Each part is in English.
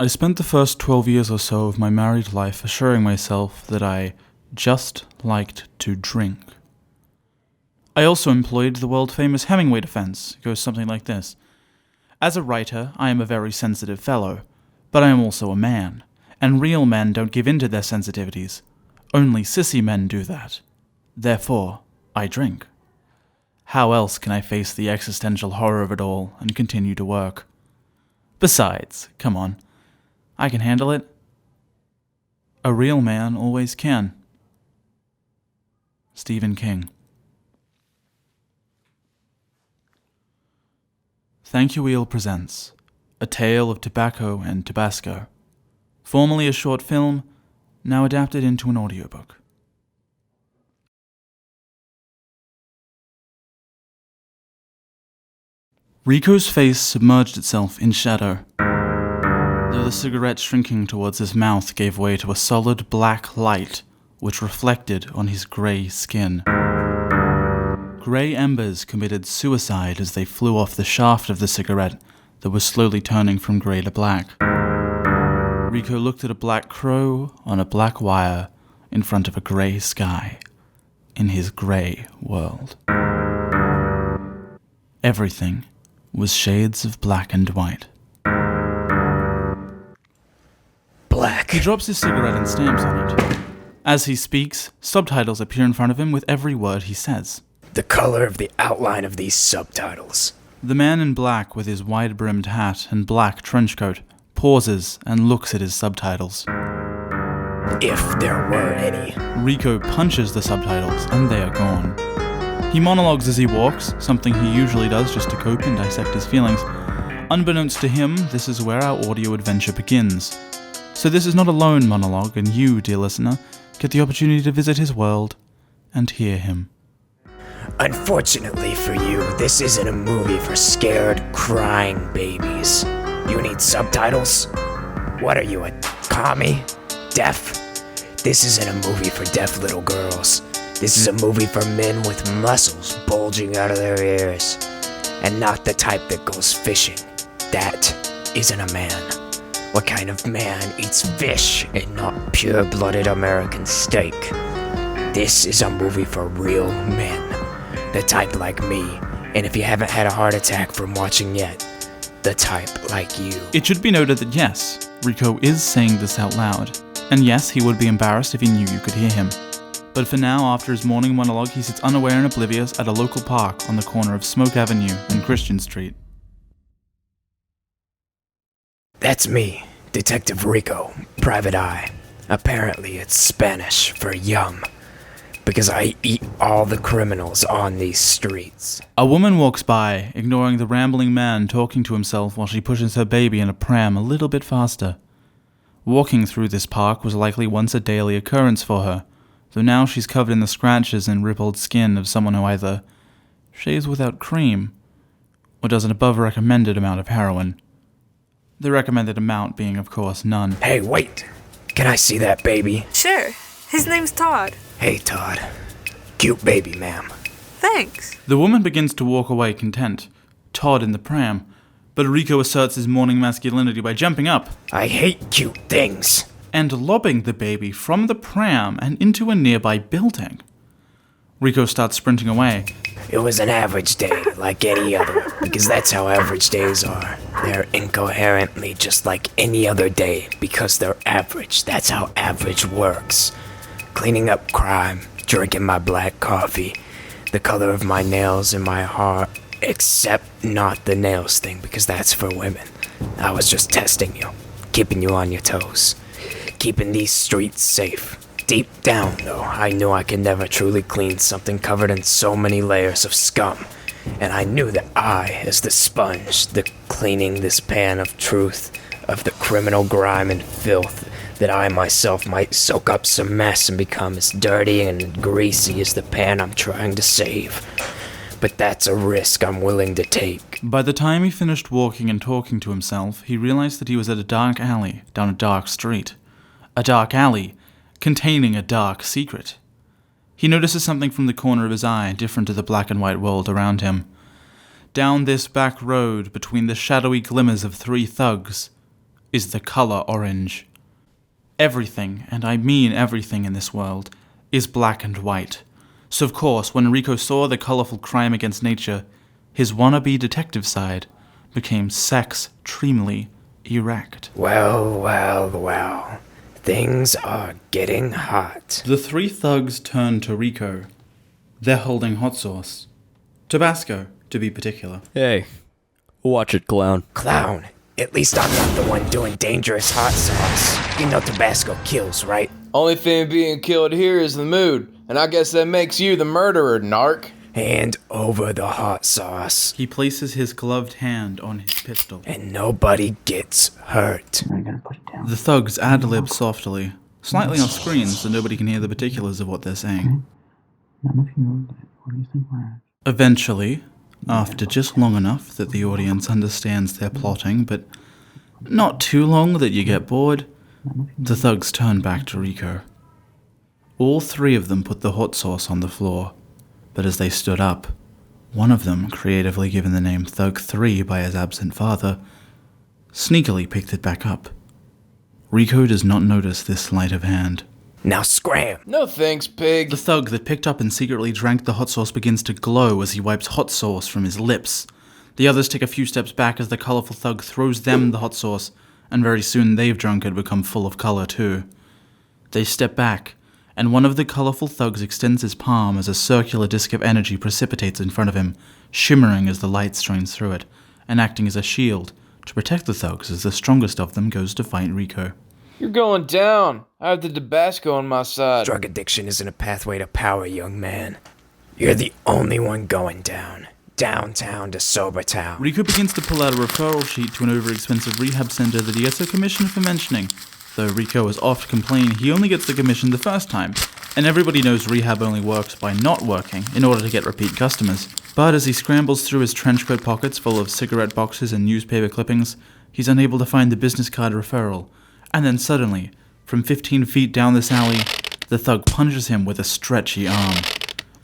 I spent the first 12 years or so of my married life assuring myself that I just liked to drink. I also employed the world-famous Hemingway defense. It goes something like this. As a writer, I am a very sensitive fellow, but I am also a man, and real men don't give in to their sensitivities. Only sissy men do that. Therefore, I drink. How else can I face the existential horror of it all and continue to work? Besides, come on, I can handle it. A real man always can. Stephen King. Thank You Wheel presents A Tale of Tobacco and Tabasco, formerly a short film, now adapted into an audiobook. Rico's face submerged itself in shadow, though the cigarette shrinking towards his mouth gave way to a solid black light which reflected on his grey skin. Grey embers committed suicide as they flew off the shaft of the cigarette that was slowly turning from grey to black. Rico looked at a black crow on a black wire in front of a grey sky, in his grey world. Everything was shades of black and white. Black. He drops his cigarette and stamps on it. As he speaks, subtitles appear in front of him with every word he says. The color of the outline of these subtitles. The man in black with his wide-brimmed hat and black trench coat pauses and looks at his subtitles. If there were any. Rico punches the subtitles and they are gone. He monologues as he walks, something he usually does just to cope and dissect his feelings. Unbeknownst to him, this is where our audio adventure begins. So this is not a lone monologue, and you, dear listener, get the opportunity to visit his world and hear him. Unfortunately for you, this isn't a movie for scared, crying babies. You need subtitles? What are you, a commie? Deaf? This isn't a movie for deaf little girls. This is a movie for men with muscles bulging out of their ears. And not the type that goes fishing. That isn't a man. What kind of man eats fish and not pure-blooded American steak? This is a movie for real men. The type like me. And if you haven't had a heart attack from watching yet, the type like you. It should be noted that yes, Rico is saying this out loud. And yes, he would be embarrassed if he knew you could hear him. But for now, after his morning monologue, he sits unaware and oblivious at a local park on the corner of Smoke Avenue and Christian Street. That's me, Detective Rico, Private Eye. Apparently it's Spanish for yum, because I eat all the criminals on these streets. A woman walks by, ignoring the rambling man talking to himself while she pushes her baby in a pram a little bit faster. Walking through this park was likely once a daily occurrence for her, though now she's covered in the scratches and rippled skin of someone who either shaves without cream or does an above-recommended amount of heroin. The recommended amount being, of course, none. Hey, wait! Can I see that baby? Sure. His name's Todd. Hey, Todd. Cute baby, ma'am. Thanks. The woman begins to walk away content, Todd in the pram, but Rico asserts his morning masculinity by jumping up. I hate cute things. And lobbing the baby from the pram and into a nearby building. Rico starts sprinting away. It was an average day, like any other, because that's how average days are. They're incoherently just like any other day, because they're average. That's how average works. Cleaning up crime, drinking my black coffee, the color of my nails and my heart, except not the nails thing, because that's for women. I was just testing you, keeping you on your toes. Keeping these streets safe. Deep down, though, I knew I could never truly clean something covered in so many layers of scum. And I knew that I, as the sponge, the cleaning this pan of truth, of the criminal grime and filth, that I myself might soak up some mess and become as dirty and greasy as the pan I'm trying to save. But that's a risk I'm willing to take. By the time he finished walking and talking to himself, he realized that he was at a dark alley down a dark street. A dark alley containing a dark secret. He notices something from the corner of his eye, different to the black and white world around him. Down this back road, between the shadowy glimmers of three thugs, is the color orange. Everything, and I mean everything in this world, is black and white. So of course, when Rico saw the colorful crime against nature, his wannabe detective side became sex-tremely erect. Well. Things are getting hot. The three thugs turned to Rico. They're holding hot sauce. Tabasco, to be particular. Hey, watch it, clown. Clown, at least I'm not the one doing dangerous hot sauce. You know Tabasco kills, right? Only thing being killed here is the mood, and I guess that makes you the murderer, narc. Hand over the hot sauce. He places his gloved hand on his pistol. And nobody gets hurt. The thugs ad-lib softly, slightly off screen so nobody can hear the particulars of what they're saying. Eventually, after just long enough that the audience understands they're plotting, but not too long that you get bored, the thugs turn back to Rico. All three of them put the hot sauce on the floor, but as they stood up, one of them, creatively given the name Thug 3 by his absent father, sneakily picked it back up. Rico does not notice this sleight of hand. Now scram! No thanks, pig. The thug that picked up and secretly drank the hot sauce begins to glow as he wipes hot sauce from his lips. The others take a few steps back as the colorful thug throws them the hot sauce, and very soon they've drunk it become full of color too. They step back, and one of the colorful thugs extends his palm as a circular disc of energy precipitates in front of him, shimmering as the light shines through it, and acting as a shield to protect the thugs as the strongest of them goes to fight Rico. You're going down. I have the Tabasco on my side. Drug addiction isn't a pathway to power, young man. You're the only one going down. Downtown to sober town. Rico begins to pull out a referral sheet to an overexpensive rehab center that he gets a commission for mentioning. Though Rico is oft to complain, he only gets the commission the first time, and everybody knows rehab only works by not working in order to get repeat customers. But as he scrambles through his trench coat pockets full of cigarette boxes and newspaper clippings, he's unable to find the business card referral, and then suddenly, from 15 feet down this alley, the thug punches him with a stretchy arm.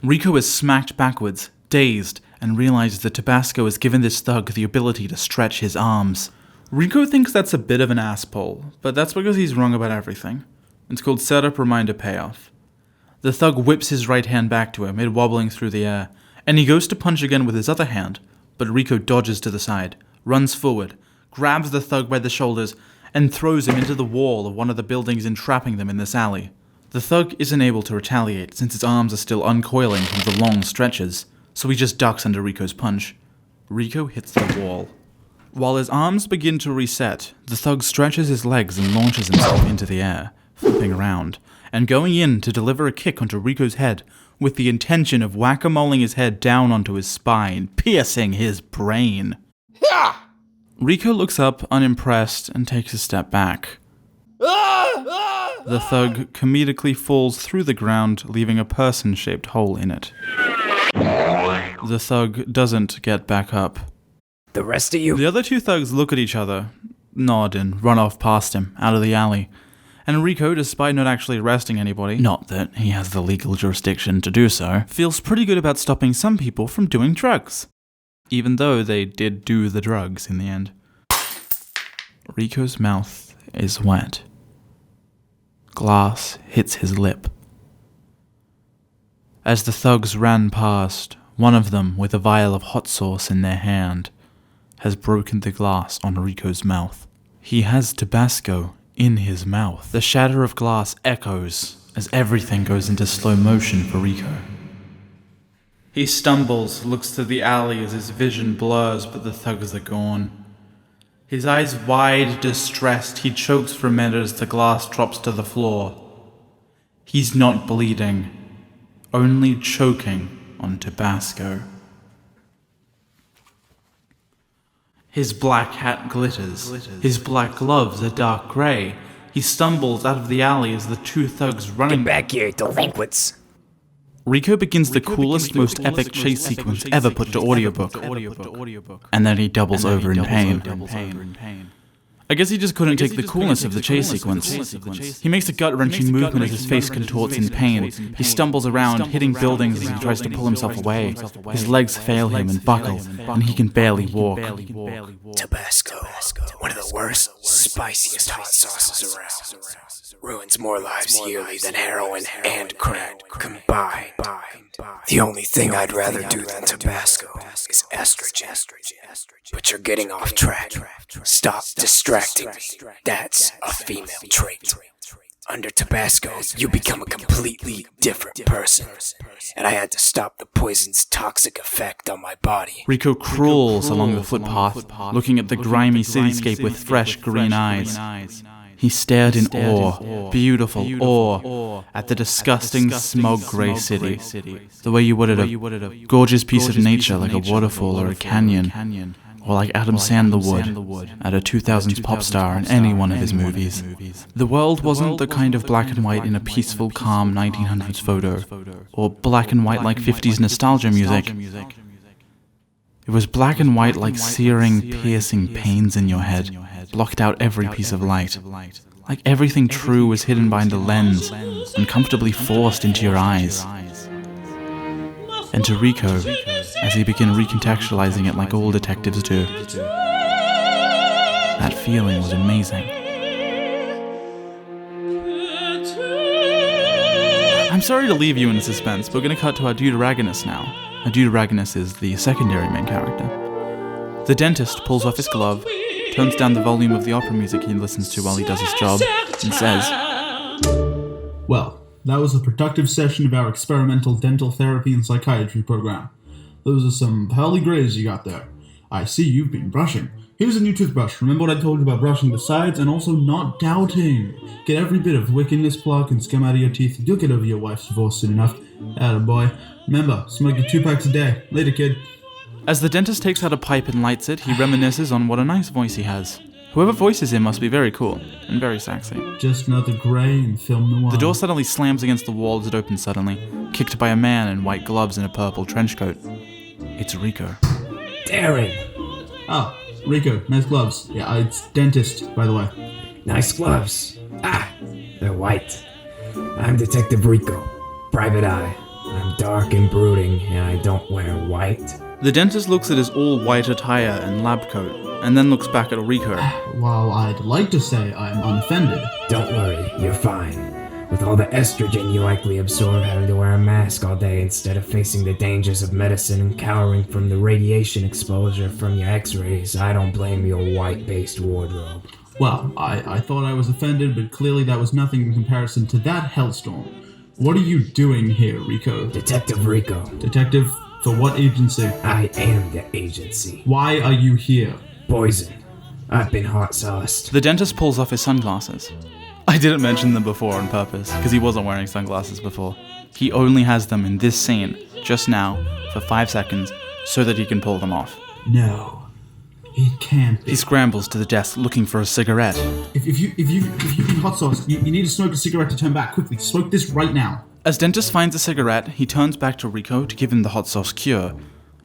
Rico is smacked backwards, dazed, and realizes that Tabasco has given this thug the ability to stretch his arms. Rico thinks that's a bit of an ass pull, but that's because he's wrong about everything. It's called setup, reminder, payoff. The thug whips his right hand back to him, it wobbling through the air, and he goes to punch again with his other hand, but Rico dodges to the side, runs forward, grabs the thug by the shoulders, and throws him into the wall of one of the buildings entrapping them in this alley. The thug isn't able to retaliate since his arms are still uncoiling from the long stretches, so he just ducks under Rico's punch. Rico hits the wall. While his arms begin to reset, the thug stretches his legs and launches himself into the air, flipping around, and going in to deliver a kick onto Rico's head with the intention of whack-a-moling his head down onto his spine, piercing his brain. Ha! Rico looks up, unimpressed, and takes a step back. The thug comedically falls through the ground, leaving a person-shaped hole in it. The thug doesn't get back up. The rest of you... The other two thugs look at each other, nod, and run off past him, out of the alley. And Rico, despite not actually arresting anybody, not that he has the legal jurisdiction to do so, feels pretty good about stopping some people from doing drugs. Even though they did do the drugs in the end. Rico's mouth is wet. Glass hits his lip. As the thugs ran past, one of them, with a vial of hot sauce in their hand, has broken the glass on Rico's mouth. He has Tabasco in his mouth. The shatter of glass echoes as everything goes into slow motion for Rico. He stumbles, looks through the alley as his vision blurs, but the thugs are gone. His eyes wide, distressed, he chokes for a minute as the glass drops to the floor. He's not bleeding, only choking on Tabasco. His black hat glitters. His black gloves are dark grey. He stumbles out of the alley as the two thugs running Get back here, delinquents. Rico begins the coolest, most epic chase sequence ever put to audiobook. And then he doubles over in pain. I guess he just couldn't take the coolness of the chase sequence. He makes a gut-wrenching movement as his face contorts in pain. He stumbles around, hitting buildings as he tries to pull himself away. His legs fail him and buckle, and he can barely walk. Tabasco. One of the worst spiciest hot sauces around. Ruins more lives yearly than heroin and crack combined. The only thing I'd rather do than Tabasco is estrogen. But you're getting off track. Stop distracting me. That's a female trait. Under Tabasco, you become a completely different person. And I had to stop the poison's toxic effect on my body. Rico crawls along the footpath, looking at the grimy cityscape with fresh green eyes. He stared in awe, beautiful awe, at the disgusting smog-grey city, the way you would at a gorgeous piece of nature like a waterfall or a canyon, or like Adam Sandler would at a 2000s pop star in any one of his movies. The world wasn't the kind of black and white in a peaceful, calm 1900s photo, or black and white like 50s nostalgia music. It was black and white like searing, piercing pains in your head, blocked out every piece of light. Like everything true was hidden behind a lens and comfortably forced into your eyes. And to Rico, as he began recontextualizing it like all detectives do, that feeling was amazing. I'm sorry to leave you in suspense, but we're going to cut to our deuteragonist now. Our deuteragonist is the secondary main character. The dentist pulls off his glove, turns down the volume of the opera music he listens to while he does his job, and says, Well, that was a productive session of our experimental dental therapy and psychiatry program. Those are some pearly grays you got there. I see you've been brushing. Here's a new toothbrush. Remember what I told you about brushing the sides and also not doubting. Get every bit of wickedness, plaque, and scum out of your teeth. You'll get over your wife's divorce soon enough. Attaboy. Remember, smoke your 2 packs a day. Later, kid. As the dentist takes out a pipe and lights it, he reminisces on what a nice voice he has. Whoever voices him must be very cool and very sexy. Just another grey in film noir. The door suddenly slams against the wall as it opens suddenly, kicked by a man in white gloves and a purple trench coat. It's Rico. Darren! Oh, Rico, nice gloves. Yeah, it's dentist, by the way. Nice gloves. They're white. I'm Detective Rico. Private Eye. I'm dark and brooding, and I don't wear white. The dentist looks at his all-white attire and lab coat, and then looks back at Rico. While I'd like to say I'm unoffended. Don't worry, you're fine. With all the estrogen you likely absorb having to wear a mask all day instead of facing the dangers of medicine and cowering from the radiation exposure from your x-rays, I don't blame your white-based wardrobe. Well, I thought I was offended, but clearly that was nothing in comparison to that hellstorm. What are you doing here, Rico? Detective Rico. Detective? For what agency? I am the agency. Why are you here? Poison. I've been hot sauced. The dentist pulls off his sunglasses. I didn't mention them before on purpose, because he wasn't wearing sunglasses before. He only has them in this scene, just now, for 5 seconds, so that he can pull them off. No. It can't be. He scrambles to the desk looking for a cigarette. If you eat hot sauce, you need to smoke a cigarette to turn back. Quickly, smoke this right now. As dentist finds a cigarette, he turns back to Rico to give him the hot sauce cure,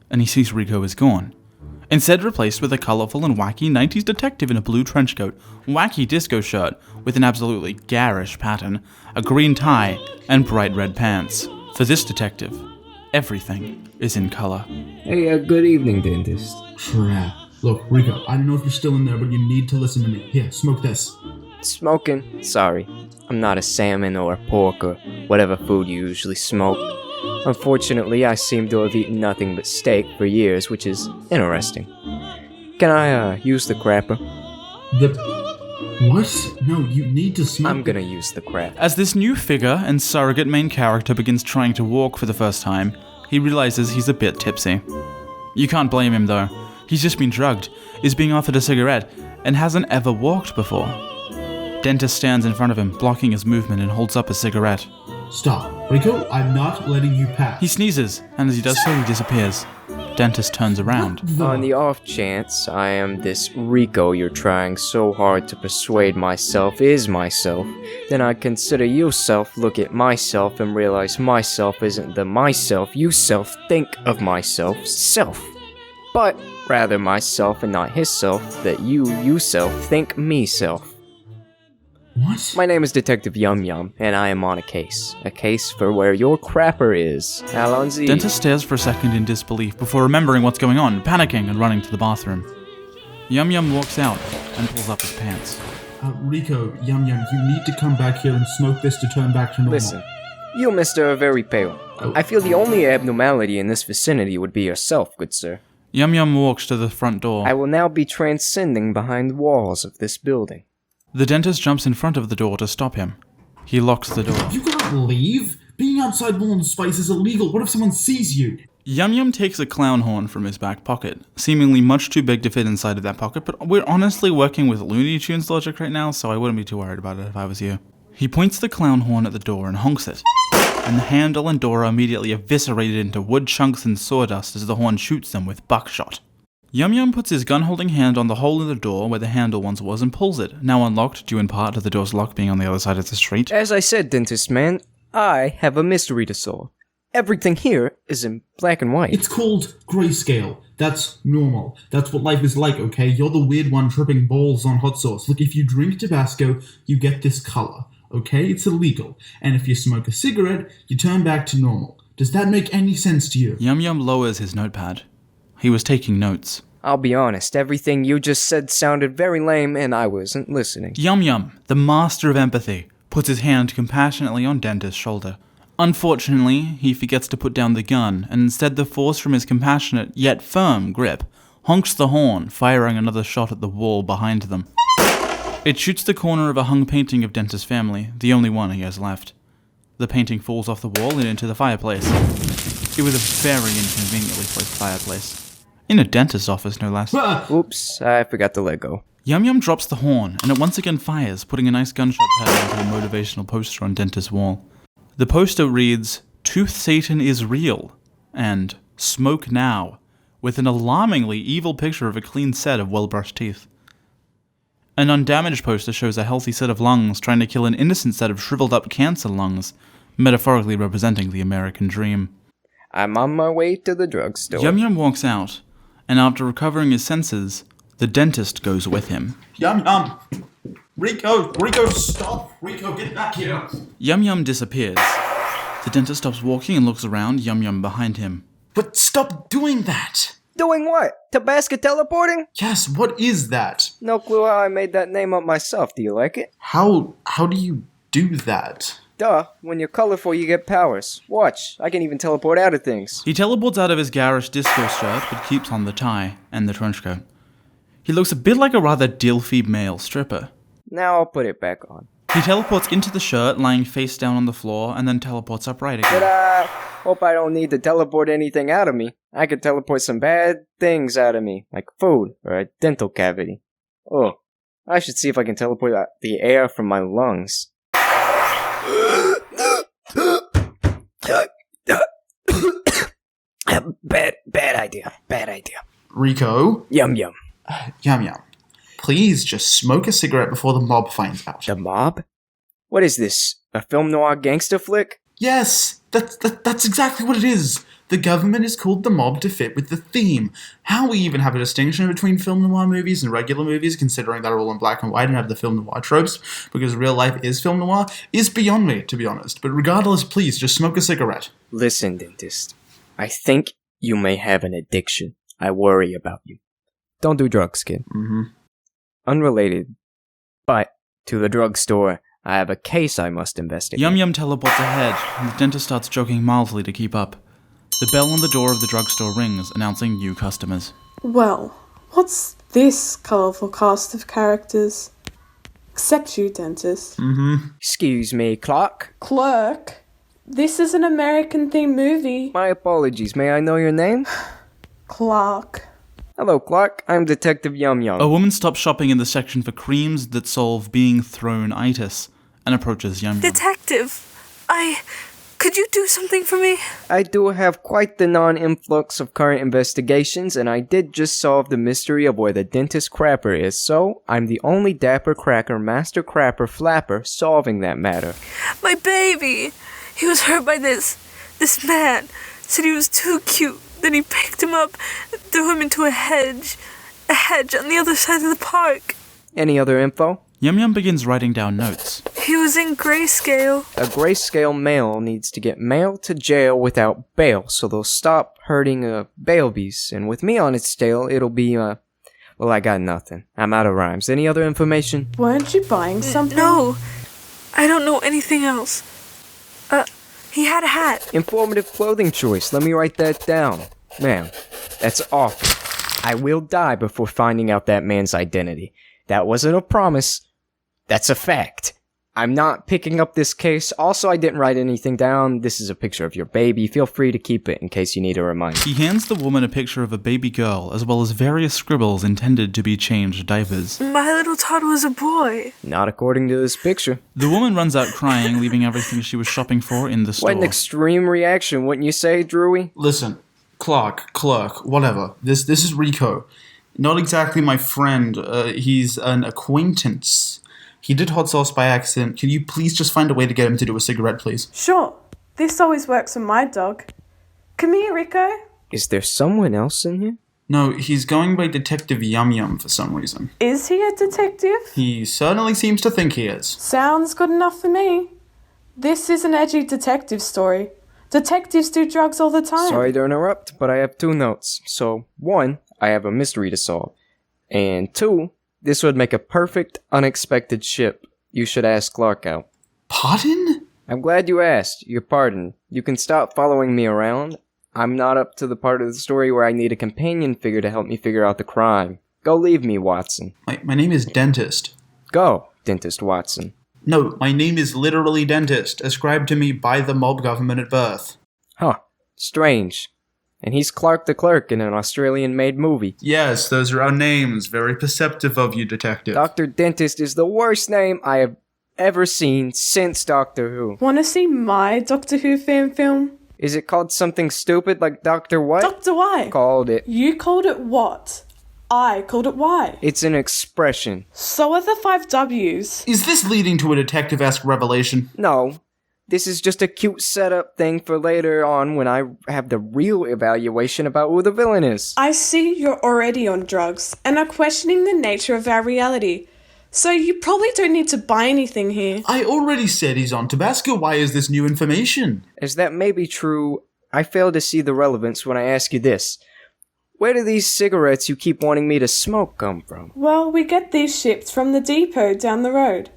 and he sees Rico is gone. Instead replaced with a colorful and wacky 90s detective in a blue trench coat, wacky disco shirt with an absolutely garish pattern, a green tie, and bright red pants. For this detective, everything is in color. Hey, good evening, dentist. Crap. Look, Rico, I don't know if you're still in there, but you need to listen to me. Here, smoke this. Smoking? Sorry. I'm not a salmon or a pork or whatever food you usually smoke. Unfortunately, I seem to have eaten nothing but steak for years, which is interesting. Can I, use the crapper? What? No, you need to smoke. I'm gonna use the crap. As this new figure and surrogate main character begins trying to walk for the first time, he realizes he's a bit tipsy. You can't blame him though. He's just been drugged, is being offered a cigarette, and hasn't ever walked before. Dentist stands in front of him, blocking his movement and holds up a cigarette. Stop. Rico, I'm not letting you pass. He sneezes, and as he does so, he disappears. Dentist turns around. On the off chance I am this Rico you're trying so hard to persuade myself is myself, then I consider yourself look at myself and realize myself isn't the myself you self think of myself self, but rather myself and not his self that you self think me self. What? My name is Detective Yum Yum, and I am on a case. A case for where your crapper is. Alonzi. Dentist stares for a second in disbelief before remembering what's going on, panicking and running to the bathroom. Yum Yum walks out and pulls up his pants. Rico, Yum Yum, you need to come back here and smoke this to turn back to normal. Listen, you, mister, are very pale. I feel the only abnormality in this vicinity would be yourself, good sir. Yum Yum walks to the front door. I will now be transcending behind the walls of this building. The dentist jumps in front of the door to stop him. He locks the door. You can't leave! Being outside Wallen Spice is illegal. What if someone sees you? Yum Yum takes a clown horn from his back pocket, seemingly much too big to fit inside of that pocket, but we're honestly working with Looney Tunes logic right now, so I wouldn't be too worried about it if I was you. He points the clown horn at the door and honks it, and the handle and door are immediately eviscerated into wood chunks and sawdust as the horn shoots them with buckshot. Yum Yum puts his gun-holding hand on the hole in the door where the handle once was and pulls it, now unlocked due in part to the door's lock being on the other side of the street. As I said, dentist man, I have a mystery to solve. Everything here is in black and white. It's called grayscale. That's normal. That's what life is like, okay? You're the weird one tripping balls on hot sauce. Look, if you drink Tabasco, you get this color, okay? It's illegal. And if you smoke a cigarette, you turn back to normal. Does that make any sense to you? Yum Yum lowers his notepad. He was taking notes. I'll be honest, everything you just said sounded very lame and I wasn't listening. Yum Yum, the master of empathy, puts his hand compassionately on Dentist's shoulder. Unfortunately, he forgets to put down the gun, and instead the force from his compassionate yet firm grip honks the horn, firing another shot at the wall behind them. It shoots the corner of a hung painting of Dentist's family, the only one he has left. The painting falls off the wall and into the fireplace. It was a very inconveniently placed fireplace. In a dentist's office, no less. Oops, I forgot to let go. Yum Yum drops the horn, and it once again fires, putting a nice gunshot pattern into a motivational poster on Dentist's wall. The poster reads, "Tooth Satan is real," and "Smoke now," with an alarmingly evil picture of a clean set of well-brushed teeth. An undamaged poster shows a healthy set of lungs trying to kill an innocent set of shriveled-up cancer lungs, metaphorically representing the American dream. I'm on my way to the drugstore. Yum Yum walks out, and after recovering his senses, the dentist goes with him. Yum Yum! Rico, stop! Rico, get back here! Yum Yum disappears. The dentist stops walking and looks around, Yum Yum behind him. But stop doing that! Doing what? Tabasco teleporting? Yes, what is that? No clue how I made that name up myself. Do you like it? How do you do that? Duh, when you're colorful you get powers. Watch, I can even teleport out of things. He teleports out of his garish disco shirt, but keeps on the tie and the trench coat. He looks a bit like a rather dilfy male stripper. Now I'll put it back on. He teleports into the shirt, lying face down on the floor, and then teleports upright again. Ta-da! Hope I don't need to teleport anything out of me. I could teleport some bad things out of me, like food or a dental cavity. Oh, I should see if I can teleport out the air from my lungs. Bad idea. Rico? Yum Yum. Yum Yum. Please just smoke a cigarette before the mob finds out. The mob? What is this? A film noir gangster flick? Yes! That's exactly what it is! The government is called the mob to fit with the theme. How we even have a distinction between film noir movies and regular movies, considering they're all in black and white and have the film noir tropes, because real life is film noir, is beyond me, to be honest. But regardless, please, just smoke a cigarette. Listen, dentist. I think you may have an addiction. I worry about you. Don't do drugs, kid. Mm-hmm. Unrelated, but to the drugstore, I have a case I must investigate. Yum Yum teleports ahead, and the dentist starts joking mildly to keep up. The bell on the door of the drugstore rings, announcing new customers. Well, what's this colourful cast of characters? Except you, dentist. Mm-hmm. Excuse me, clerk? Clerk? This is an American-themed movie. My apologies, may I know your name? Clark. Hello, Clark. I'm Detective Yum Yum. A woman stops shopping in the section for creams that solve being thrown-itis and approaches Yum Yum. Detective, could you do something for me? I do have quite the non-influx of current investigations, and I did just solve the mystery of where the dentist crapper is, so I'm the only dapper cracker master crapper flapper solving that matter. My baby! He was hurt by this man. Said he was too cute. Then he picked him up and threw him into a hedge on the other side of the park. Any other info? Yum Yum begins writing down notes. He was in grayscale. A grayscale male needs to get mail to jail without bail, so they'll stop hurting bailbies. And with me on its tail, it'll be Well, I got nothing. I'm out of rhymes. Any other information? Weren't you buying something? No, I don't know anything else. He had a hat. Informative clothing choice. Let me write that down. Ma'am, that's awful. I will die before finding out that man's identity. That wasn't a promise. That's a fact. I'm not picking up this case. Also, I didn't write anything down. This is a picture of your baby. Feel free to keep it in case you need a reminder. He hands the woman a picture of a baby girl, as well as various scribbles intended to be changed diapers. My little Todd was a boy. Not according to this picture. The woman runs out crying, leaving everything she was shopping for in the store. What an extreme reaction, wouldn't you say, Drewy? Listen, clerk, whatever. This is Rico. Not exactly my friend. He's an acquaintance. He did hot sauce by accident. Can you please just find a way to get him to do a cigarette, please? Sure. This always works for my dog. Come here, Rico. Is there someone else in here? No, he's going by Detective Yum Yum for some reason. Is he a detective? He certainly seems to think he is. Sounds good enough for me. This is an edgy detective story. Detectives do drugs all the time. Sorry to interrupt, but I have 2 notes. So, 1, I have a mystery to solve. And 2, this would make a perfect, unexpected ship. You should ask Clark out. Pardon? I'm glad you asked. You're pardoned. You can stop following me around. I'm not up to the part of the story where I need a companion figure to help me figure out the crime. Go leave me, Watson. My name is Dentist. Go, Dentist Watson. No, my name is literally Dentist, ascribed to me by the mob government at birth. Huh. Strange. And he's Clark the Clerk in an Australian-made movie. Yes, those are our names. Very perceptive of you, Detective. Dr. Dentist is the worst name I have ever seen since Doctor Who. Want to see my Doctor Who fan film? Is it called something stupid like Dr. What? Dr. Y. Called it. You called it what? I called it Y. It's an expression. So are the 5 W's. Is this leading to a detective-esque revelation? No. This is just a cute setup thing for later on when I have the real evaluation about who the villain is. I see you're already on drugs and are questioning the nature of our reality. So you probably don't need to buy anything here. I already said he's on Tabasco. Why is this new information? As that may be true, I fail to see the relevance when I ask you this. Where do these cigarettes you keep wanting me to smoke come from? Well, we get these shipped from the depot down the road.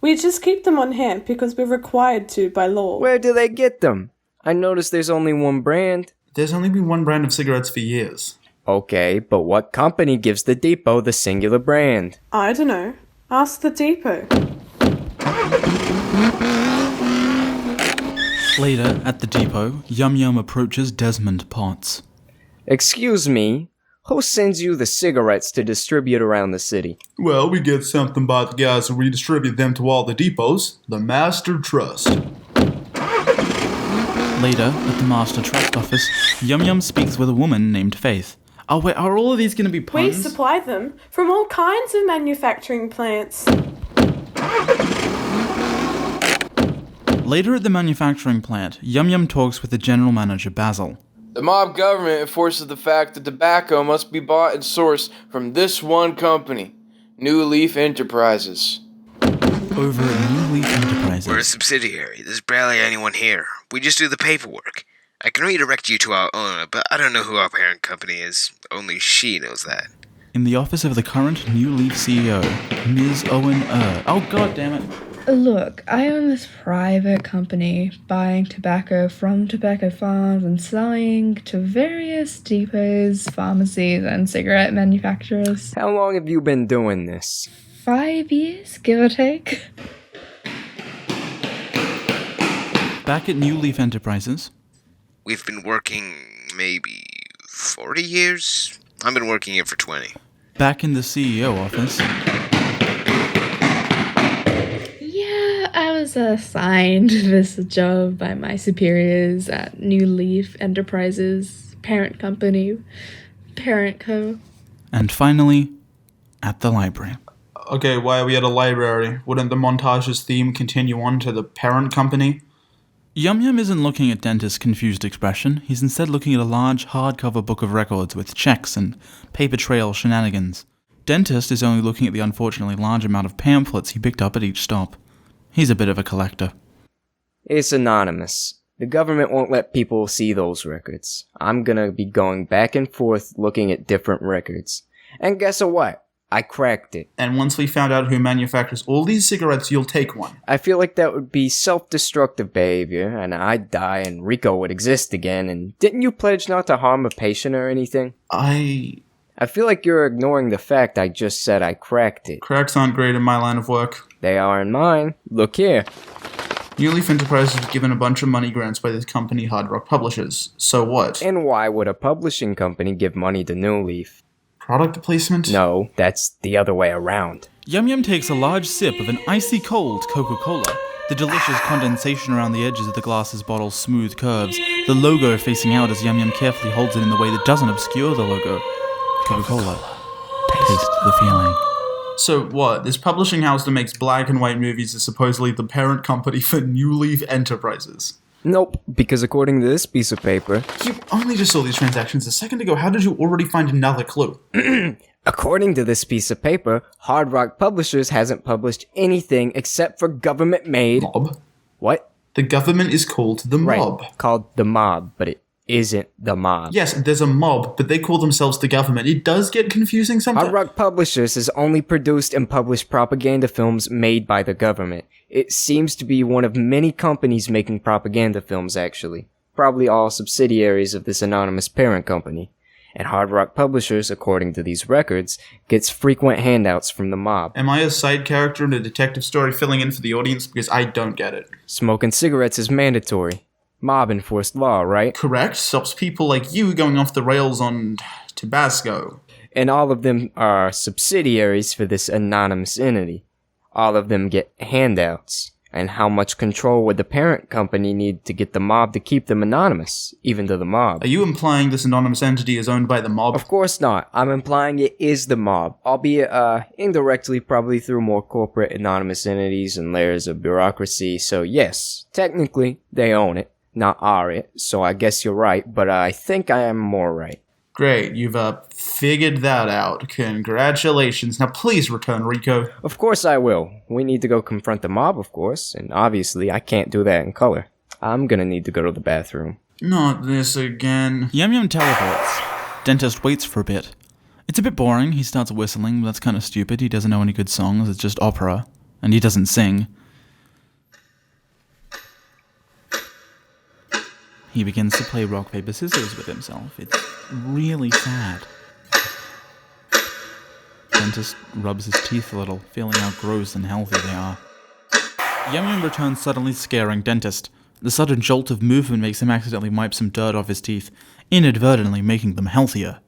We just keep them on hand because we're required to by law. Where do they get them? I noticed there's only one brand. There's only been one brand of cigarettes for years. Okay, but what company gives the depot the singular brand? I don't know. Ask the depot. Later, at the depot, Yum Yum approaches Desmond Potts. Excuse me, who sends you the cigarettes to distribute around the city? Well, we get something by the guys who redistribute them to all the depots. The Master Trust. Later, at the Master Trust office, Yum Yum speaks with a woman named Faith. Oh wait, are all of these going to be We puns? supply them from all kinds of manufacturing plants. Later at the manufacturing plant, Yum Yum talks with the general manager, Basil. The mob government enforces the fact that tobacco must be bought and sourced from this one company, New Leaf Enterprises. Over at New Leaf Enterprises. We're a subsidiary. There's barely anyone here. We just do the paperwork. I can redirect you to our owner, but I don't know who our parent company is. Only she knows that. In the office of the current New Leaf CEO, Ms. Owen Oh god damn it. Look, I own this private company buying tobacco from tobacco farms and selling to various depots, pharmacies, and cigarette manufacturers. How long have you been doing this? 5 years, give or take. Back at New Leaf Enterprises. We've been working maybe 40 years? I've been working here for 20. Back in the CEO office. Yeah, I was assigned this job by my superiors at New Leaf Enterprises, parent company, parent co. And finally, at the library. Okay, why are we at a library? Wouldn't the montage's theme continue on to the parent company? Yum Yum isn't looking at Dentist's confused expression. He's instead looking at a large hardcover book of records with checks and paper trail shenanigans. Dentist is only looking at the unfortunately large amount of pamphlets he picked up at each stop. He's a bit of a collector. It's anonymous. The government won't let people see those records. I'm gonna be going back and forth looking at different records. And guess what? I cracked it. And once we found out who manufactures all these cigarettes, you'll take one. I feel like that would be self-destructive behavior, and I'd die and Rico would exist again, and didn't you pledge not to harm a patient or anything? I feel like you're ignoring the fact I just said I cracked it. Cracks aren't great in my line of work. They are in mine. Look here. New Leaf Enterprises was given a bunch of money grants by this company, Hard Rock Publishers. So what? And why would a publishing company give money to New Leaf? Product placement? No, that's the other way around. Yum Yum takes a large sip of an icy cold Coca-Cola. The delicious condensation around the edges of the glass's bottle's smooth curves, the logo facing out as Yum Yum carefully holds it in the way that doesn't obscure the logo. Coca-Cola. Taste the feeling. So what? This publishing house that makes black and white movies is supposedly the parent company for New Leaf Enterprises. Nope, because according to this piece of paper... You only just saw these transactions a second ago. How did you already find another clue? According to this piece of paper, Hard Rock Publishers hasn't published anything except for government-made... Mob? What? The government is called the mob. Right, called the mob, but it isn't the mob. Yes, there's a mob, but they call themselves the government. It does get confusing sometimes. Hard Rock Publishers has only produced and published propaganda films made by the government. It seems to be one of many companies making propaganda films, actually. Probably all subsidiaries of this anonymous parent company. And Hard Rock Publishers, according to these records, gets frequent handouts from the mob. Am I a side character in a detective story filling in for the audience? Because I don't get it. Smoking cigarettes is mandatory. Mob enforced law, right? Correct. Stops people like you going off the rails on Tabasco. And all of them are subsidiaries for this anonymous entity. All of them get handouts. And how much control would the parent company need to get the mob to keep them anonymous, even to the mob? Are you implying this anonymous entity is owned by the mob? Of course not. I'm implying it is the mob, albeit indirectly, probably through more corporate anonymous entities and layers of bureaucracy. So yes, technically, they own it, not are it. So I guess you're right, but I think I am more right. Great, you've figured that out. Congratulations. Now please return, Rico. Of course I will. We need to go confront the mob, of course, and obviously I can't do that in color. I'm gonna need to go to the bathroom. Not this again. Yum Yum teleports. Dentist waits for a bit. It's a bit boring. He starts whistling, but that's kind of stupid. He doesn't know any good songs. It's just opera. And he doesn't sing. He begins to play rock, paper, scissors with himself. It's really sad. Dentist rubs his teeth a little, feeling how gross and healthy they are. Yum Yum returns suddenly, scaring Dentist. The sudden jolt of movement makes him accidentally wipe some dirt off his teeth, inadvertently making them healthier.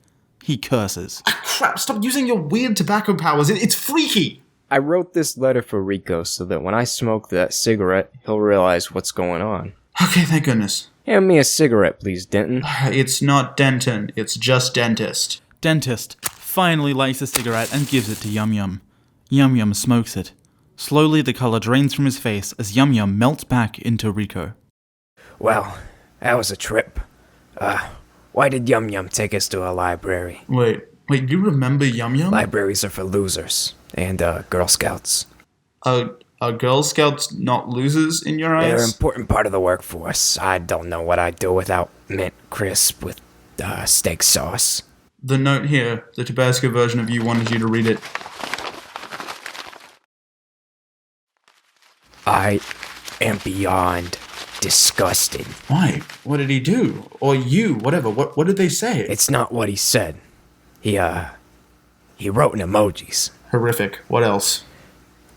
He curses. Ah, crap, stop using your weird tobacco powers. It's freaky. I wrote this letter for Rico so that when I smoke that cigarette, he'll realize what's going on. Okay, thank goodness. Hand me a cigarette, please, Denton. It's not Denton, it's just Dentist. Dentist finally lights a cigarette and gives it to Yum Yum. Yum Yum smokes it. Slowly the color drains from his face as Yum Yum melts back into Rico. Well, that was a trip. Why did Yum Yum take us to a library? Wait, do you remember Yum Yum? Libraries are for losers and Girl Scouts. Are Girl Scouts not losers in your eyes? They're an important part of the workforce. I don't know what I'd do without mint crisp with steak sauce. The note here, the Tabasco version of you wanted you to read it. I am beyond disgusted. Why? What did he do? Or you, whatever. What did they say? It's not what he said. He wrote in emojis. Horrific. What else?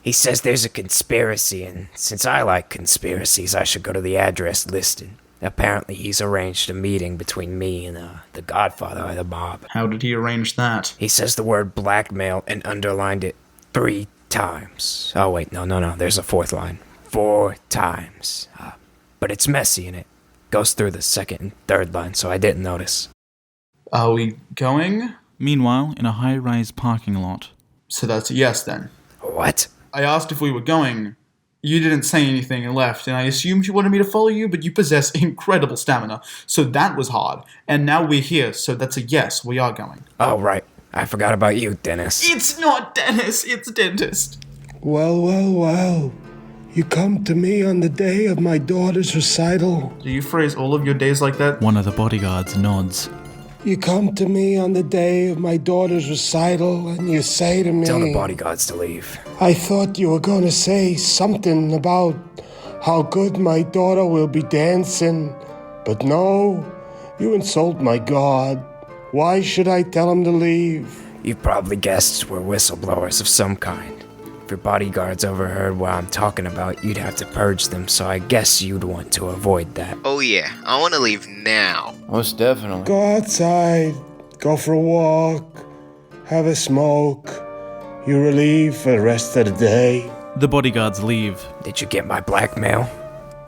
He says there's a conspiracy, and since I like conspiracies, I should go to the address listed. Apparently, he's arranged a meeting between me and the godfather of the mob. How did he arrange that? He says the word blackmail and underlined it 3 times. Oh, wait, no, there's a 4th line. 4 times. But it's messy and it goes through the 2nd and 3rd line, so I didn't notice. Are we going? Meanwhile, in a high-rise parking lot. So that's a yes, then. What? I asked if we were going. You didn't say anything and left, and I assumed you wanted me to follow you, but you possess incredible stamina, so that was hard. And now we're here, so that's a yes, we are going. Oh, right. I forgot about you, Dennis. It's not Dennis, it's Dentist. Well. You come to me on the day of my daughter's recital. Do you phrase all of your days like that? One of the bodyguards nods. You come to me on the day of my daughter's recital and you say to me... Tell the bodyguards to leave. I thought you were going to say something about how good my daughter will be dancing. But no, you insult my God. Why should I tell him to leave? You probably guessed we're whistleblowers of some kind. If your bodyguards overheard what I'm talking about, you'd have to purge them, so I guess you'd want to avoid that. Oh yeah, I want to leave now. Most definitely. Go outside, go for a walk, have a smoke. You're relieved for the rest of the day. The bodyguards leave. Did you get my blackmail?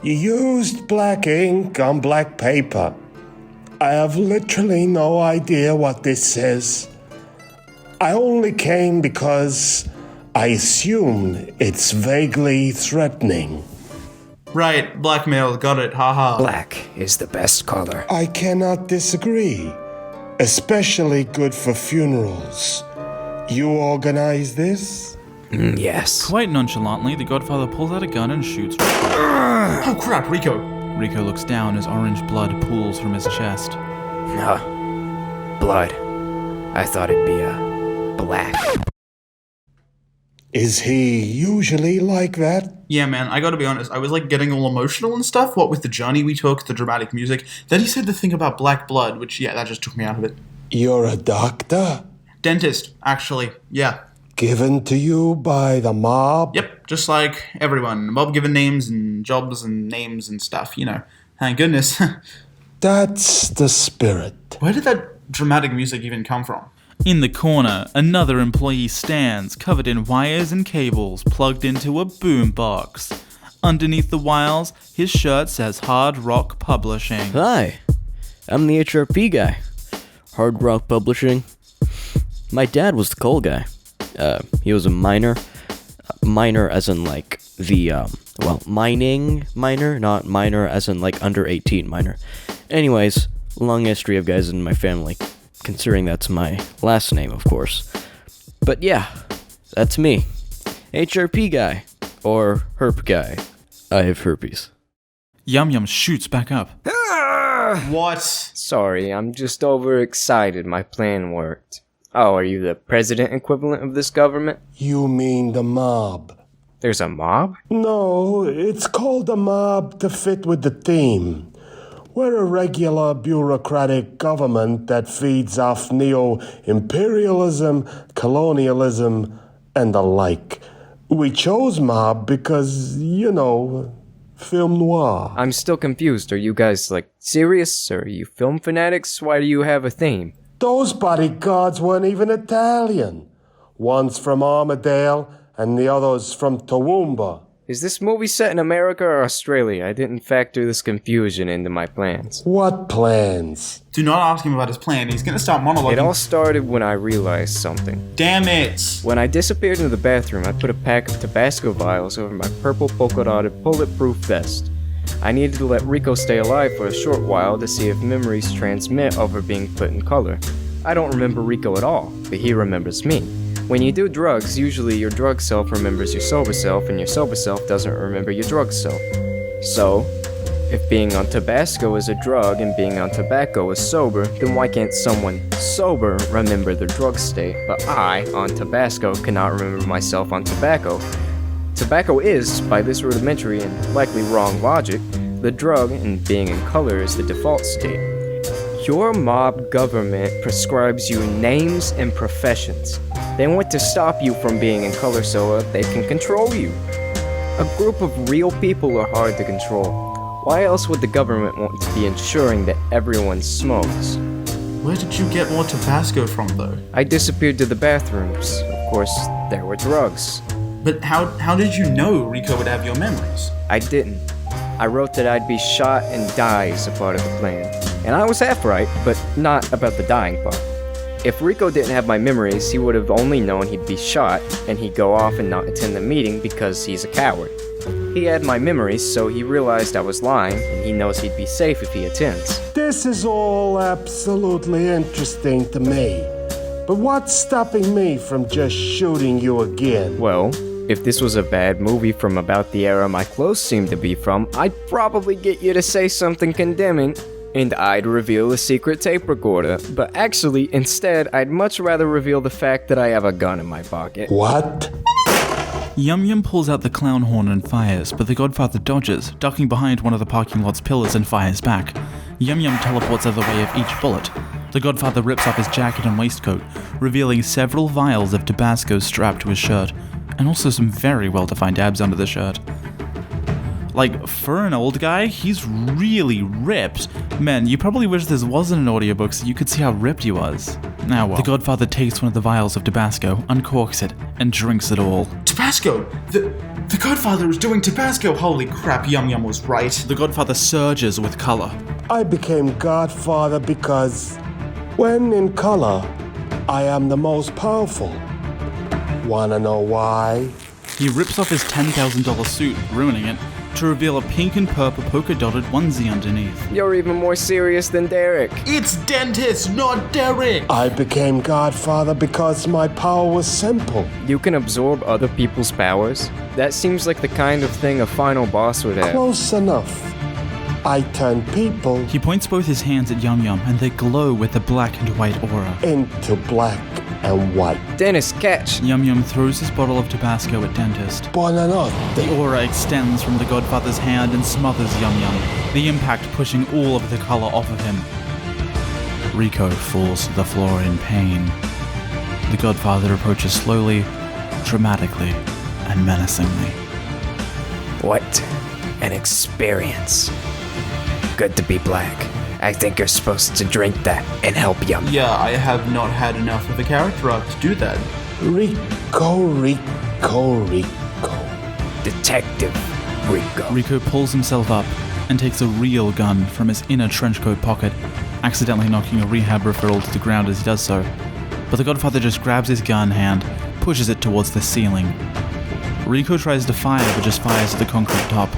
You used black ink on black paper. I have literally no idea what this says. I only came because I assume it's vaguely threatening. Right, blackmail, got it, haha. Black is the best color. I cannot disagree. Especially good for funerals. You organize this? Yes. Quite nonchalantly, the Godfather pulls out a gun and shoots Rico. Oh crap, Rico. Rico looks down as orange blood pools from his chest. Blood. I thought it'd be black. Is he usually like that? Yeah, man, I gotta be honest, I was like getting all emotional and stuff, what with the journey we took, the dramatic music. Then he said the thing about black blood, which, yeah, that just took me out of it. You're a doctor? Dentist, actually, yeah. Given to you by the mob? Yep, just like everyone. The mob given names and jobs and names and stuff, you know. Thank goodness. That's the spirit. Where did that dramatic music even come from? In the corner, another employee stands, covered in wires and cables, plugged into a boombox. Underneath the wires, his shirt says Hard Rock Publishing. Hi, I'm the HRP guy. Hard Rock Publishing. My dad was the coal guy. He was a miner. Miner as in like the, mining miner, not minor as in like under 18 minor. Anyways, long history of guys in my family. Considering that's my last name, of course. But yeah, that's me. HRP guy. Or herp guy. I have herpes. Yum Yum shoots back up. What? Sorry, I'm just overexcited. My plan worked. Oh, are you the president equivalent of this government? You mean the mob? There's a mob? No, it's called a mob to fit with the theme. We're a regular bureaucratic government that feeds off neo-imperialism, colonialism, and the like. We chose mob because, film noir. I'm still confused. Are you guys, serious? Are you film fanatics? Why do you have a theme? Those bodyguards weren't even Italian. One's from Armadale, and the other's from Toowoomba. Is this movie set in America or Australia? I didn't factor this confusion into my plans. What plans? Do not ask him about his plan. He's gonna start monologuing. It all started when I realized something. Damn it! When I disappeared into the bathroom, I put a pack of Tabasco vials over my purple polka-dotted bulletproof vest. I needed to let Rico stay alive for a short while to see if memories transmit over being put in color. I don't remember Rico at all, but he remembers me. When you do drugs, usually your drug self remembers your sober self, and your sober self doesn't remember your drug self. So, if being on Tabasco is a drug and being on tobacco is sober, then why can't someone sober remember their drug state, but I, on Tabasco, cannot remember myself on tobacco? Tobacco is, by this rudimentary and likely wrong logic, the drug, and being in color is the default state. Your mob government prescribes you names and professions. They want to stop you from being in color so they can control you. A group of real people are hard to control. Why else would the government want to be ensuring that everyone smokes? Where did you get more Tabasco from, though? I disappeared to the bathrooms. Of course, there were drugs. But how did you know Rico would have your memories? I didn't. I wrote that I'd be shot and die as a part of the plan. And I was half right, but not about the dying part. If Rico didn't have my memories, he would have only known he'd be shot, and he'd go off and not attend the meeting because he's a coward. He had my memories, so he realized I was lying, and he knows he'd be safe if he attends. This is all absolutely interesting to me. But what's stopping me from just shooting you again? Well, if this was a bad movie from about the era my clothes seem to be from, I'd probably get you to say something condemning. and I'd reveal a secret tape recorder. But actually, instead, I'd much rather reveal the fact that I have a gun in my pocket. What? Yum Yum pulls out the clown horn and fires, but the Godfather dodges, ducking behind one of the parking lot's pillars and fires back. Yum Yum teleports out of the way of each bullet. The Godfather rips off his jacket and waistcoat, revealing several vials of Tabasco strapped to his shirt, and also some very well-defined abs under the shirt. Like, for an old guy, he's really ripped. Man, you probably wish this wasn't an audiobook so you could see how ripped he was. Now well. The Godfather takes one of the vials of Tabasco, uncorks it, and drinks it all. Tabasco! The Godfather is doing Tabasco! Holy crap, Yum Yum was right. The Godfather surges with color. I became Godfather because, when in color, I am the most powerful. Wanna know why? He rips off his $10,000 suit, ruining it, to reveal a pink and purple polka-dotted onesie underneath. You're even more serious than Derek. It's Dentist, not Derek! I became Godfather because my power was simple. You can absorb other people's powers? That seems like the kind of thing a final boss would have. Close enough. I turn people He points both his hands at Yum Yum, and they glow with a black and white aura. into black and white. Dennis, catch! Yum Yum throws his bottle of Tabasco at Dentist. Buonanotte. The aura extends from the Godfather's hand and smothers Yum Yum, the impact pushing all of the color off of him. Rico falls to the floor in pain. The Godfather approaches slowly, dramatically, and menacingly. What an experience. Good to be black. I think you're supposed to drink that and help Yum. Yeah, I have not had enough of a character arc to do that. Rico, Rico, Rico. Detective Rico. Rico pulls himself up and takes a real gun from his inner trenchcoat pocket, accidentally knocking a rehab referral to the ground as he does so. But the Godfather just grabs his gun hand, pushes it towards the ceiling. Rico tries to fire but just fires at the concrete top.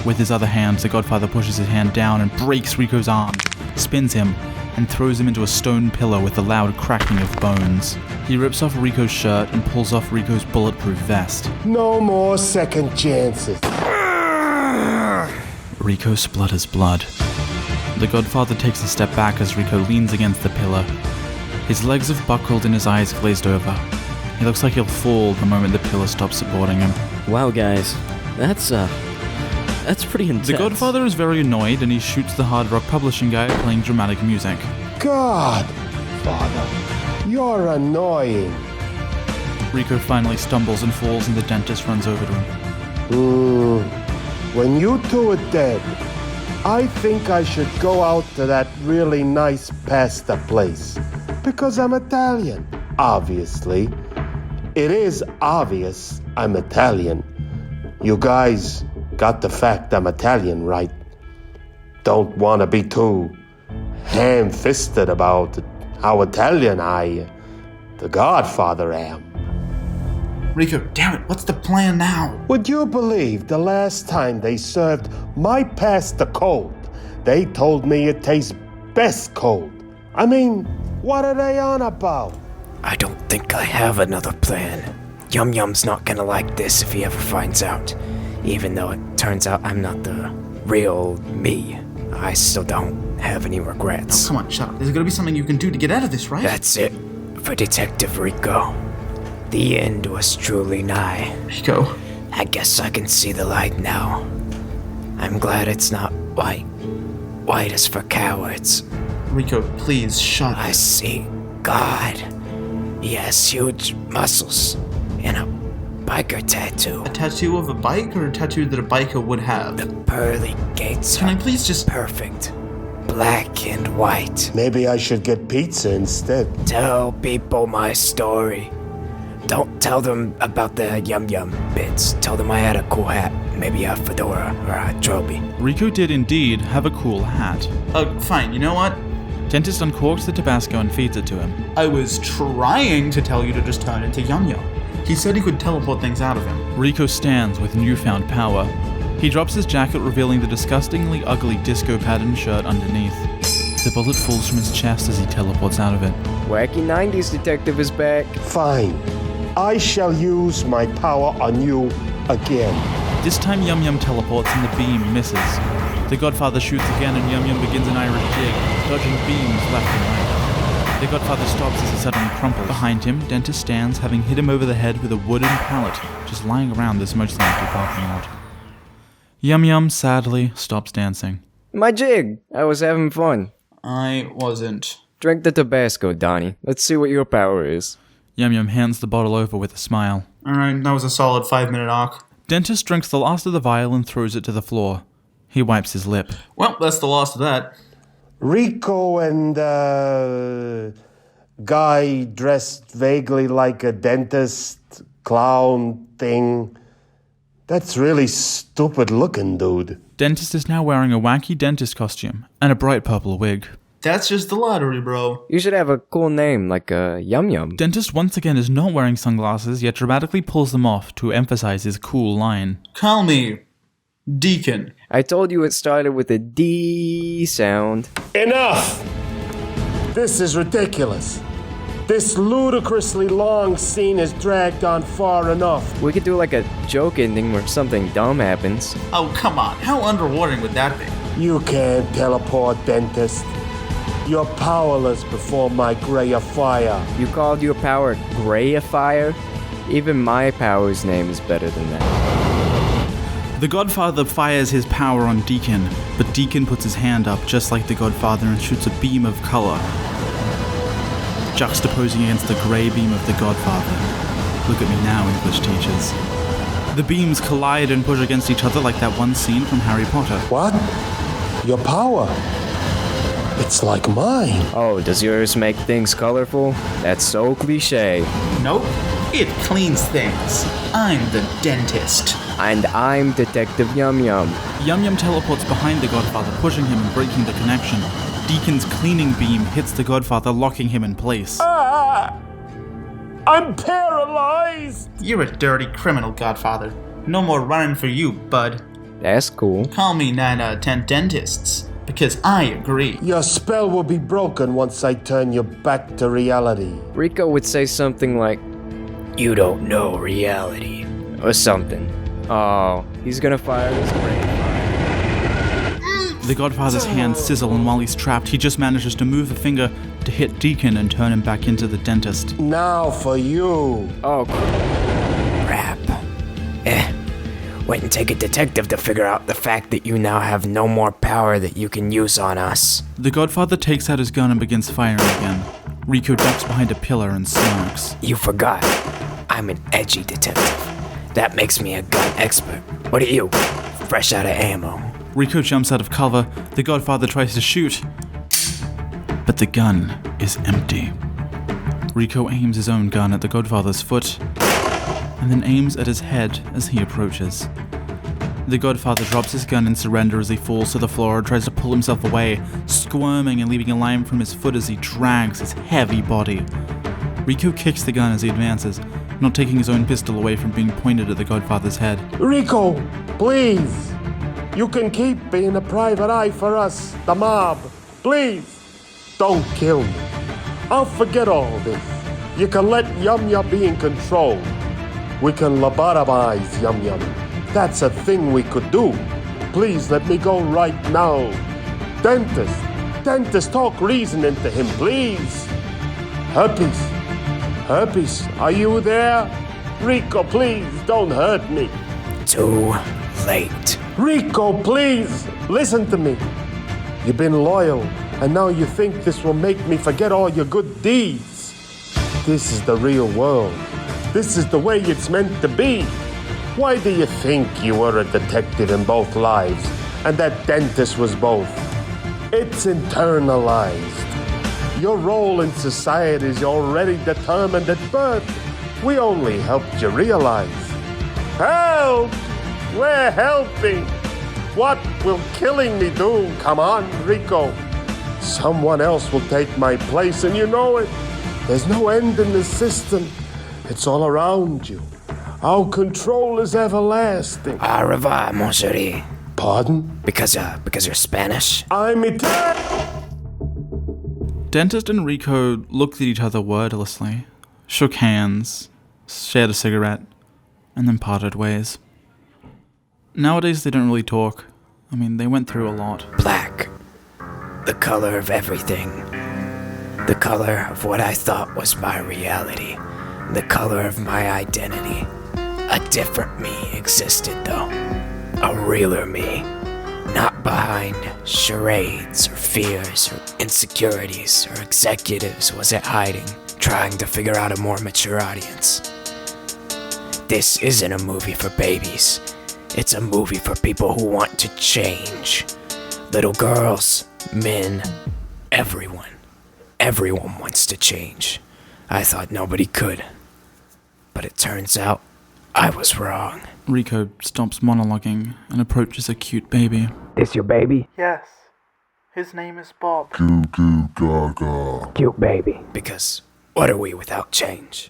With his other hand, the Godfather pushes his hand down and breaks Rico's arm, spins him, and throws him into a stone pillar with a loud cracking of bones. He rips off Rico's shirt and pulls off Rico's bulletproof vest. No more second chances. Rico splutters blood. The Godfather takes a step back as Rico leans against the pillar. His legs have buckled and his eyes glazed over. He looks like he'll fall the moment the pillar stops supporting him. Wow, guys. That's pretty intense. The Godfather is very annoyed and he shoots the hard rock publishing guy playing dramatic music. God, Father, you're annoying. Rico finally stumbles and falls and the dentist runs over to him. When you two are dead, I think I should go out to that really nice pasta place. Because I'm Italian, obviously. It is obvious I'm Italian. You guys got the fact I'm Italian, right? Don't want to be too ham-fisted about how Italian I, the Godfather, am. Rico, damn it, what's the plan now? Would you believe the last time they served my pasta cold, they told me it tastes best cold? I mean, what are they on about? I don't think I have another plan. Yum Yum's not gonna like this if he ever finds out. Even though it turns out I'm not the real me, I still don't have any regrets. Oh, come on, shut up. There's gotta be something you can do to get out of this, right? That's it for Detective Rico. The end was truly nigh. Rico. I guess I can see the light now. I'm glad it's not white. White is for cowards. Rico, please, shut up. I see God. He has huge muscles and a biker tattoo. A tattoo of a bike or a tattoo that a biker would have? The pearly gates Can I please just... perfect. Black and white. Maybe I should get pizza instead. Tell people my story. Don't tell them about the Yum Yum bits. Tell them I had a cool hat. Maybe a fedora or a trophy. Rico did indeed have a cool hat. Fine, you know what? Dentist uncorks the Tabasco and feeds it to him. I was trying to tell you to just turn into Yum Yum. He said he could teleport things out of him. Rico stands with newfound power. He drops his jacket, revealing the disgustingly ugly disco-patterned shirt underneath. The bullet falls from his chest as he teleports out of it. Wacky 90s detective is back. Fine. I shall use my power on you again. This time Yum Yum teleports and the beam misses. The Godfather shoots again and Yum Yum begins an Irish jig, dodging beams left and right. The Godfather stops as he suddenly crumples. Behind him, Dentist stands, having hit him over the head with a wooden pallet, just lying around this mostly empty parking lot. Yum Yum sadly stops dancing. My jig! I was having fun. I wasn't. Drink the Tabasco, Donnie. Let's see what your power is. Yum Yum hands the bottle over with a smile. Alright, that was a solid 5-minute arc. Dentist drinks the last of the vial and throws it to the floor. He wipes his lip. Well, that's the last of that. Rico and guy dressed vaguely like a dentist clown thing. That's really stupid looking, dude. Dentist is now wearing a wacky dentist costume and a bright purple wig. That's just the lottery, bro. You should have a cool name, like Yum Yum. Dentist once again is not wearing sunglasses, yet dramatically pulls them off to emphasize his cool line. Call me Deacon. I told you it started with a D sound. Enough! This is ridiculous. This ludicrously long scene is dragged on far enough. We could do like a joke ending where something dumb happens. Oh, come on. How underwhelming would that be? You can't teleport, Dentist. You're powerless before my gray of fire. You called your power Gray of Fire? Even my power's name is better than that. The Godfather fires his power on Deacon, but Deacon puts his hand up just like the Godfather and shoots a beam of color, juxtaposing against the grey beam of the Godfather. Look at me now, English teachers. The beams collide and push against each other like that one scene from Harry Potter. What? Your power? It's like mine. Oh, does yours make things colorful? That's so cliche. Nope. It cleans things. I'm the dentist. And I'm Detective Yum Yum. Yum Yum teleports behind the Godfather, pushing him and breaking the connection. Deacon's cleaning beam hits the Godfather, locking him in place. I'm paralyzed. You're a dirty criminal, Godfather. No more running for you, bud. That's cool. Call me 9 out of 10 dentists, because I agree. Your spell will be broken once I turn you back to reality. Rico would say something like, You don't know reality. or something. Oh, he's gonna fire his brain. The Godfather's hands sizzle, and while he's trapped, he just manages to move a finger to hit Deacon and turn him back into the dentist. Now for you. Oh, Crap. Wait and take a detective to figure out the fact that you now have no more power that you can use on us. The Godfather takes out his gun and begins firing again. Rico ducks behind a pillar and smirks. You forgot. I'm an edgy detective. That makes me a gun expert. What are you? Fresh out of ammo. Rico jumps out of cover. The Godfather tries to shoot, but the gun is empty. Rico aims his own gun at the Godfather's foot, and then aims at his head as he approaches. The Godfather drops his gun in surrender as he falls to the floor and tries to pull himself away, squirming and leaving a line from his foot as he drags his heavy body. Rico kicks the gun as he advances, not taking his own pistol away from being pointed at the Godfather's head. Rico, please. You can keep being a private eye for us, the mob. Please. Don't kill me. I'll forget all this. You can let Yum Yum be in control. We can lobotomize Yum Yum. That's a thing we could do. Please let me go right now. Dentist, talk reason into him, please. Herpes, are you there? Rico, please, don't hurt me. Too late. Rico, please, listen to me. You've been loyal, and now you think this will make me forget all your good deeds. This is the real world. This is the way it's meant to be. Why do you think you were a detective in both lives, and that dentist was both? It's internalized. Your role in society is already determined at birth. We only helped you realize. Help! We're helping! What will killing me do? Come on, Rico. Someone else will take my place, and you know it. There's no end in the system. It's all around you. Our control is everlasting. Au revoir, mon chéri. Pardon? Because you're Spanish? I'm Italian. Dentist and Rico looked at each other wordlessly, shook hands, shared a cigarette, and then parted ways. Nowadays they don't really talk, I mean, they went through a lot. Black. The color of everything. The color of what I thought was my reality. The color of my identity. A different me existed, though. A realer me. Not behind charades or fears or insecurities or executives was it hiding, trying to figure out a more mature audience. This isn't a movie for babies. It's a movie for people who want to change. Little girls, men, everyone. Everyone wants to change. I thought nobody could. But it turns out I was wrong. Rico stops monologuing and approaches a cute baby. This your baby? Yes. His name is Bob. Goo goo gaga. Cute baby. Because what are we without change?